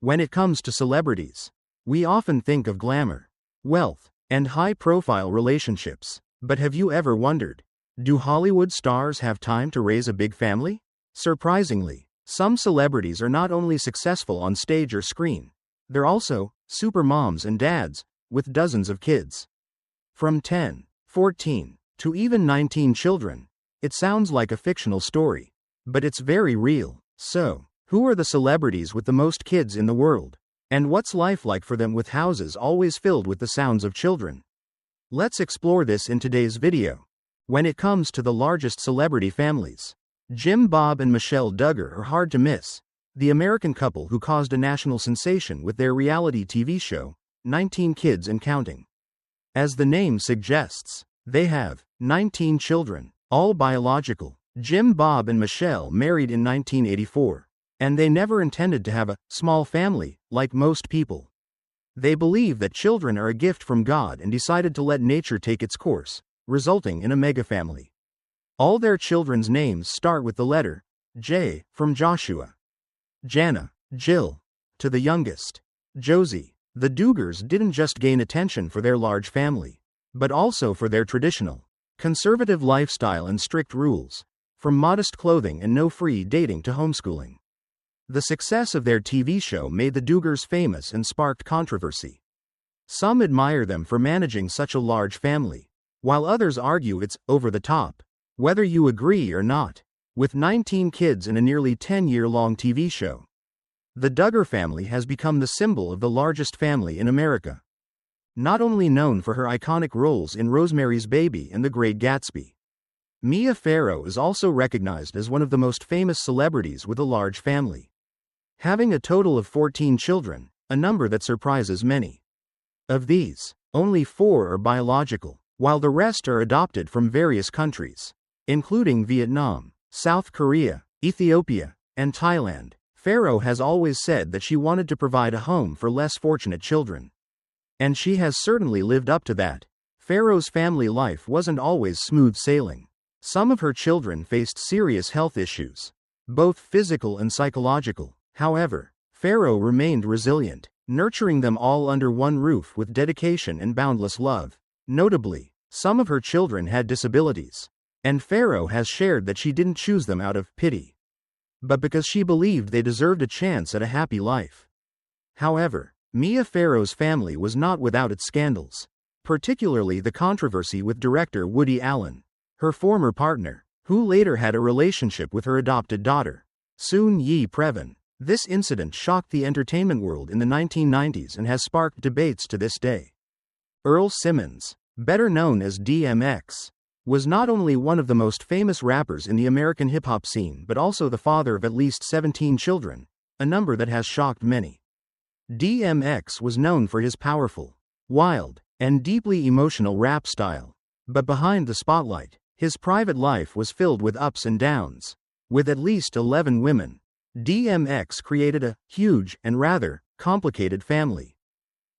When it comes to celebrities, we often think of glamour, wealth, and high-profile relationships. But have you ever wondered, do Hollywood stars have time to raise a big family? Surprisingly, some celebrities are not only successful on stage or screen, they're also super moms and dads with dozens of kids. From 10, 14, to even 19 children. It sounds like a fictional story, but it's very real. So, who are the celebrities with the most kids in the world? And what's life like for them with houses always filled with the sounds of children? Let's explore this in today's video. When it comes to the largest celebrity families, Jim Bob and Michelle Duggar are hard to miss. The American couple who caused a national sensation with their reality TV show, 19 Kids and Counting. As the name suggests, they have 19 children, all biological. Jim Bob and Michelle married in 1984, and they never intended to have a small family, like most people. They believe that children are a gift from God and decided to let nature take its course, resulting in a megafamily. All their children's names start with the letter J, from Joshua, Jana, Jill, to the youngest, Josie. The Duggars didn't just gain attention for their large family, but also for their traditional, conservative lifestyle and strict rules, from modest clothing and no free dating to homeschooling. The success of their TV show made the Duggars famous and sparked controversy. Some admire them for managing such a large family, while others argue it's over the top. Whether you agree or not, with 19 kids and a nearly 10-year-long TV show, the Duggar family has become the symbol of the largest family in America. Not only known for her iconic roles in Rosemary's Baby and The Great Gatsby, Mia Farrow is also recognized as one of the most famous celebrities with a large family, having a total of 14 children, a number that surprises many. Of these, only 4 are biological, while the rest are adopted from various countries, including Vietnam, South Korea, Ethiopia, and Thailand. Farrow has always said that she wanted to provide a home for less fortunate children. And she has certainly lived up to that. Farrow's family life wasn't always smooth sailing. Some of her children faced serious health issues, both physical and psychological. However, Farrow remained resilient, nurturing them all under one roof with dedication and boundless love. Notably, some of her children had disabilities, and Farrow has shared that she didn't choose them out of pity, but because she believed they deserved a chance at a happy life. However, Mia Farrow's family was not without its scandals, particularly the controversy with director Woody Allen, her former partner, who later had a relationship with her adopted daughter, Soon Yi Previn. This incident shocked the entertainment world in the 1990s and has sparked debates to this day. Earl Simmons, better known as DMX, was not only one of the most famous rappers in the American hip-hop scene but also the father of at least 17 children, a number that has shocked many. DMX was known for his powerful, wild, and deeply emotional rap style, but behind the spotlight, his private life was filled with ups and downs. With at least 11 women, DMX created a huge and rather complicated family.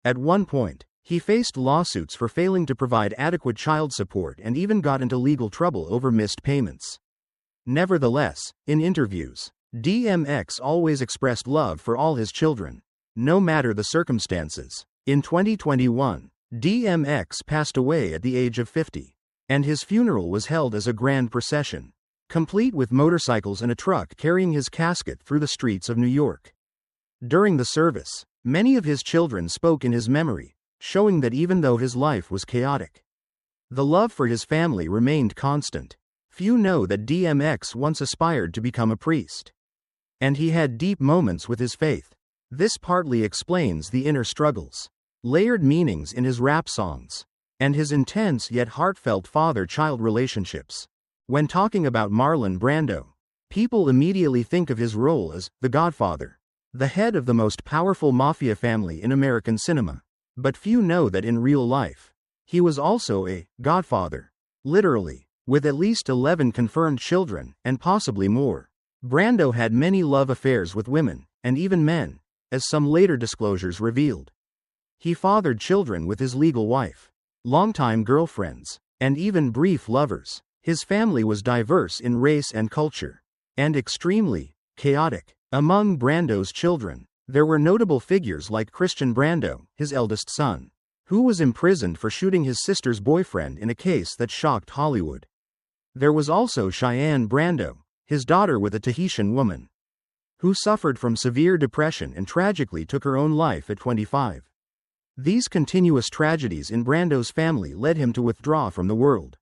At one point, he faced lawsuits for failing to provide adequate child support and even got into legal trouble over missed payments. Nevertheless, in interviews, DMX always expressed love for all his children, no matter the circumstances. In 2021, DMX passed away at the age of 50, and his funeral was held as a grand procession, complete with motorcycles and a truck carrying his casket through the streets of New York. During the service, many of his children spoke in his memory, showing that even though his life was chaotic, the love for his family remained constant. Few know that DMX once aspired to become a priest, and he had deep moments with his faith. This partly explains the inner struggles, layered meanings in his rap songs, and his intense yet heartfelt father-child relationships. When talking about Marlon Brando, people immediately think of his role as the Godfather, the head of the most powerful mafia family in American cinema. But few know that in real life, he was also a godfather, literally, with at least 11 confirmed children, and possibly more. Brando had many love affairs with women, and even men, as some later disclosures revealed. He fathered children with his legal wife, longtime girlfriends, and even brief lovers. His family was diverse in race and culture, and extremely chaotic. Among Brando's children, There were notable figures like Christian Brando, his eldest son, who was imprisoned for shooting his sister's boyfriend in a case that shocked Hollywood. There was also Cheyenne Brando, his daughter with a Tahitian woman, who suffered from severe depression and tragically took her own life at 25. These continuous tragedies in Brando's family led him to withdraw from the world,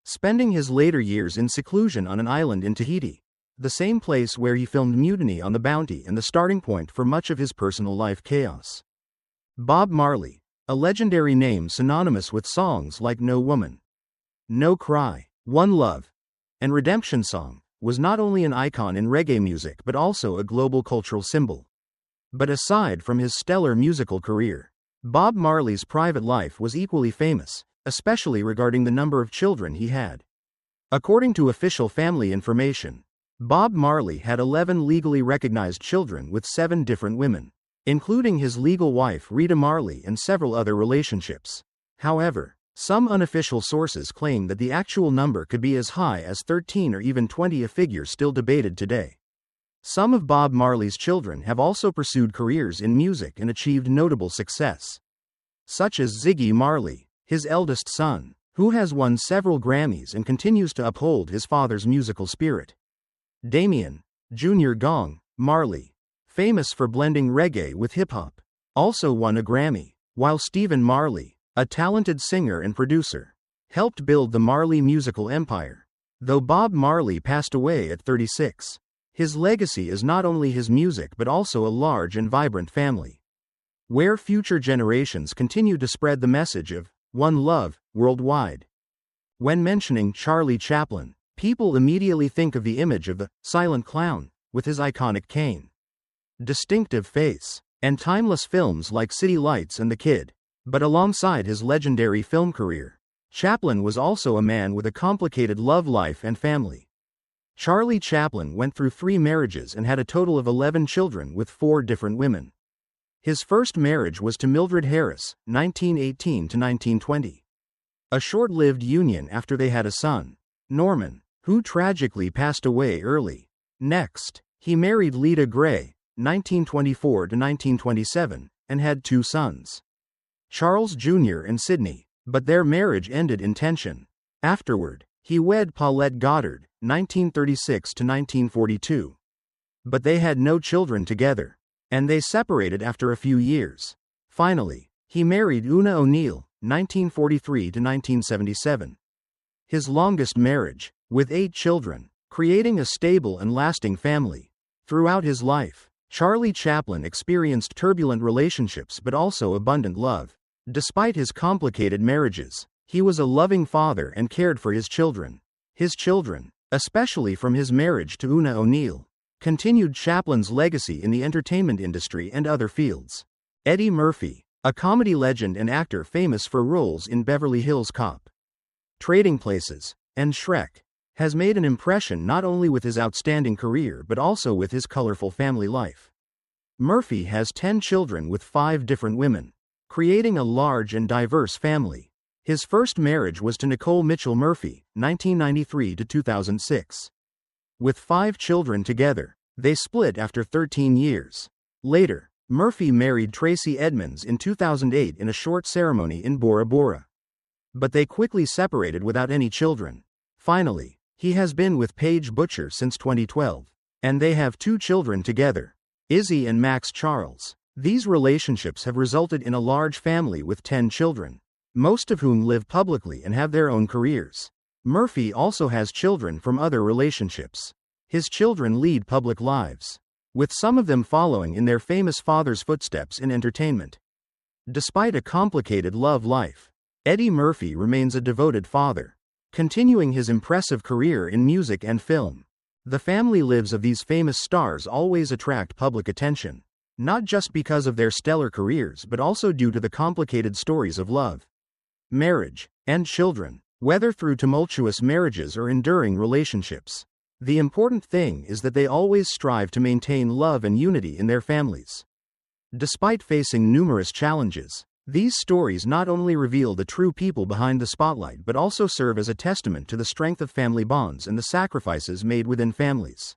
spending his later years in seclusion on an island in Tahiti, the same place where he filmed Mutiny on the Bounty and the starting point for much of his personal life chaos. Bob Marley, a legendary name synonymous with songs like No Woman, No Cry, One Love, and Redemption Song, was not only an icon in reggae music but also a global cultural symbol. But aside from his stellar musical career, Bob Marley's private life was equally famous, especially regarding the number of children he had. According to official family information, Bob Marley had 11 legally recognized children with 7 different women, including his legal wife Rita Marley and several other relationships. However, some unofficial sources claim that the actual number could be as high as 13 or even 20, a figure still debated today. Some of Bob Marley's children have also pursued careers in music and achieved notable success, such as Ziggy Marley, his eldest son, who has won several Grammys and continues to uphold his father's musical spirit. Damien Jr. Gong Marley, famous for blending reggae with hip-hop, also won a Grammy, while Stephen Marley, a talented singer and producer, helped build the Marley musical empire. Though Bob Marley passed away at 36, his legacy is not only his music but also a large and vibrant family, where future generations continue to spread the message of one love worldwide. When mentioning Charlie Chaplin, people immediately think of the image of the silent clown, with his iconic cane, distinctive face, and timeless films like City Lights and The Kid. But alongside his legendary film career, Chaplin was also a man with a complicated love life and family. Charlie Chaplin went through 3 marriages and had a total of 11 children with 4 different women. His first marriage was to Mildred Harris, 1918 to 1920. A short-lived union after they had a son, Norman, who tragically passed away early. Next, he married Lita Gray, 1924 to 1927, and had 2 sons, Charles Jr. and Sidney, but their marriage ended in tension. Afterward, he wed Paulette Goddard, 1936 to 1942. But they had no children together, and they separated after a few years. Finally, he married Una O'Neill, 1943 to 1977. His longest marriage, with 8 children, creating a stable and lasting family. Throughout his life, Charlie Chaplin experienced turbulent relationships but also abundant love. Despite his complicated marriages, he was a loving father and cared for his children. His children, especially from his marriage to Una O'Neill, continued Chaplin's legacy in the entertainment industry and other fields. Eddie Murphy, a comedy legend and actor famous for roles in Beverly Hills Cop, Trading Places, and Shrek, has made an impression not only with his outstanding career but also with his colorful family life. Murphy has 10 children with 5 different women, creating a large and diverse family. His first marriage was to Nicole Mitchell Murphy, 1993 to 2006. With 5 children together, they split after 13 years. Later, Murphy married Tracy Edmonds in 2008 in a short ceremony in Bora Bora. But they quickly separated without any children. Finally, he has been with Paige Butcher since 2012, and they have 2 children together, Izzy and Max Charles. These relationships have resulted in a large family with 10 children, most of whom live publicly and have their own careers. Murphy also has children from other relationships. His children lead public lives, with some of them following in their famous father's footsteps in entertainment. Despite a complicated love life, Eddie Murphy remains a devoted father, continuing his impressive career in music and film. The family lives of these famous stars always attract public attention, not just because of their stellar careers but also due to the complicated stories of love, marriage, and children, whether through tumultuous marriages or enduring relationships. The important thing is that they always strive to maintain love and unity in their families. Despite facing numerous challenges, these stories not only reveal the true people behind the spotlight but also serve as a testament to the strength of family bonds and the sacrifices made within families.